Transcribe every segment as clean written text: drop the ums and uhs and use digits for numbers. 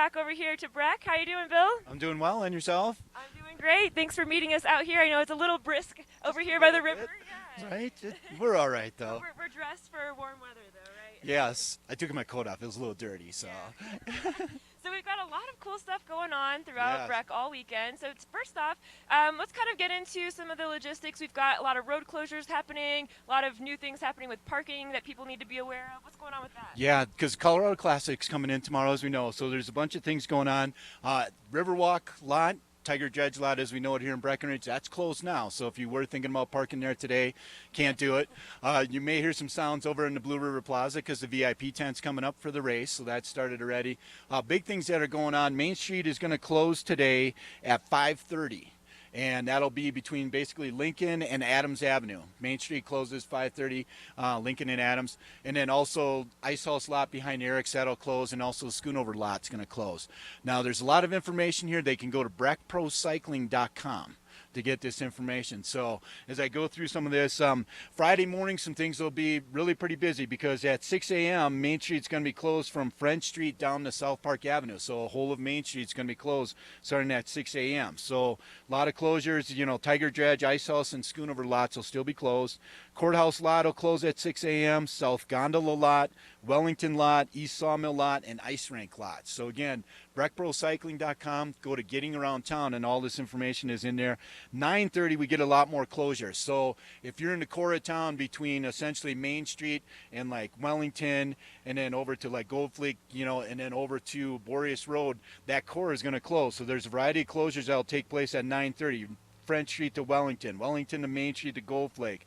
back over here to Breck. How you doing, Bill? I'm doing well, and yourself? I'm doing great. Thanks for meeting us out here. I know it's a little brisk over here by the river. Yeah. Right? We're all right, though. We're dressed for warm weather, though, right? Yes. I took my coat off. It was a little dirty, so. Yeah. So we've got a lot of cool stuff going on throughout Yes. Breck all weekend. So first off, let's kind of get into some of the logistics. We've got a lot of road closures happening, a lot of new things happening with parking that people need to be aware of. What's going on with that? Yeah, because Colorado Classic's coming in tomorrow, as we know. So there's a bunch of things going on. Riverwalk lot, Tiger Dredge lot, as we know it here in Breckenridge, that's closed now. So if you were thinking about parking there today, can't do it. You may hear some sounds over in the Blue River Plaza because the VIP tent's coming up for the race. So that started already. Big things that are going on. Main Street is going to close today at 5:30. And that'll be between basically Lincoln and Adams Avenue. Main Street closes 5:30, Lincoln and Adams. And then also Ice House lot behind Eric's, that'll close, and also the Schoonover lot's going to close. Now, there's a lot of information here. They can go to breckprocycling.com to get this information. So as I go through some of this, Friday morning some things will be really pretty busy because at 6 a.m. Main Street's going to be closed from French Street down to South Park Avenue. So a whole of Main Street's going to be closed starting at 6 a.m. So a lot of closures, you know, Tiger Dredge, Ice House, and Schoonover lots will still be closed. Courthouse lot will close at 6 a.m. South Gondola lot, Wellington lot, East Sawmill lot, and Ice Rink lot. So again, breckprocycling.com, go to Getting Around Town, and all this information is in there. 9:30 we get a lot more closures. So if you're in the core of town between essentially Main Street and like Wellington and then over to like Gold Fleet, you know, and then over to Boreas Road, that core is going to close. So there's a variety of closures that will take place at 9:30. French Street to Wellington, Wellington to Main Street to Gold Flake,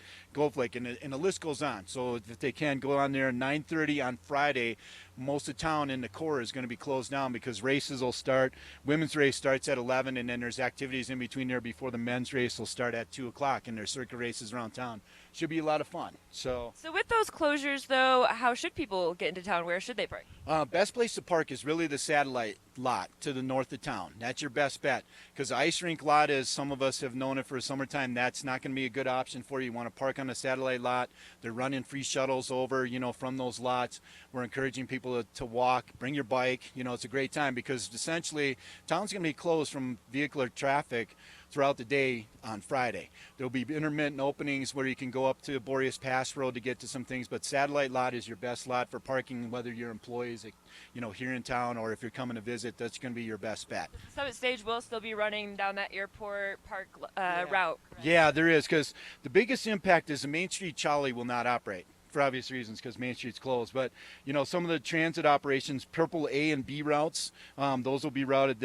and the list goes on. So if they can, go on there. 9:30 on Friday, most of town in the core is going to be closed down because races will start. Women's race starts at 11, and then there's activities in between there before the men's race will start at 2 o'clock, and there's circuit races around town. Should be a lot of fun. So with those closures, though, how should people get into town? Where should they park? Best place to park is really the satellite lot to the north of town. That's your best bet because the ice rink lot, as some of us have known it for summertime, that's not going to be a good option for you. You want to park on the satellite lot. They're running free shuttles over, you know, from those lots. We're encouraging people to walk, bring your bike. You know, it's a great time because essentially town's going to be closed from vehicular traffic throughout the day on Friday. There'll be intermittent openings where you can go up to Boreas Pass Road to get to some things, but satellite lot is your best lot for parking, whether you're employees, you know, here in town or if you're coming to visit. That's going to be your best bet. Summit Stage will still be running down that airport park route. Correct? Yeah, there is, because the biggest impact is the Main Street Trolley will not operate for obvious reasons because Main Street's closed. But, you know, some of the transit operations, Purple A and B routes, those will be routed.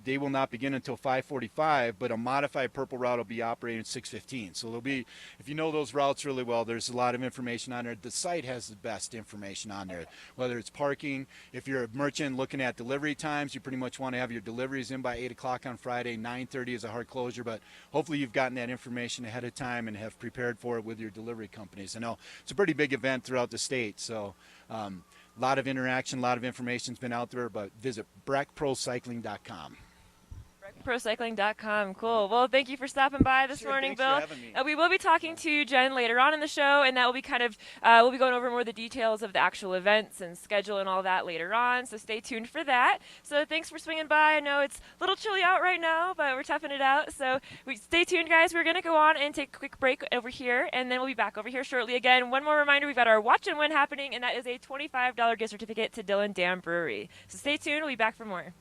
They will not begin until 5:45, but a modified Purple route will be operating at 6:15. So there'll be, if you know those routes really well, there's a lot of information on there. The site has the best information on there, whether it's parking. If you're a merchant looking at delivery times, you pretty much want to have your deliveries in by 8 o'clock on Friday. 9:30 is a hard closure, but hopefully you've gotten that information ahead of time and have prepared for it with your delivery companies. I know it's a pretty big event throughout the state, so a lot of interaction, a lot of information's been out there, but visit breckprocycling.com. Procycling.com. Cool. Well, thank you for stopping by this morning, thanks Bill. for having me. We will be talking to Jen later on in the show, and that will be kind of, we'll be going over more of the details of the actual events and schedule and all that later on, so stay tuned for that. So thanks for swinging by. I know it's a little chilly out right now, but we're toughing it out, so stay tuned, guys. We're going to go on and take a quick break over here, and then we'll be back over here shortly again. One more reminder, we've got our Watch and Win happening, and that is a $25 gift certificate to Dillon Dam Brewery. So stay tuned. We'll be back for more.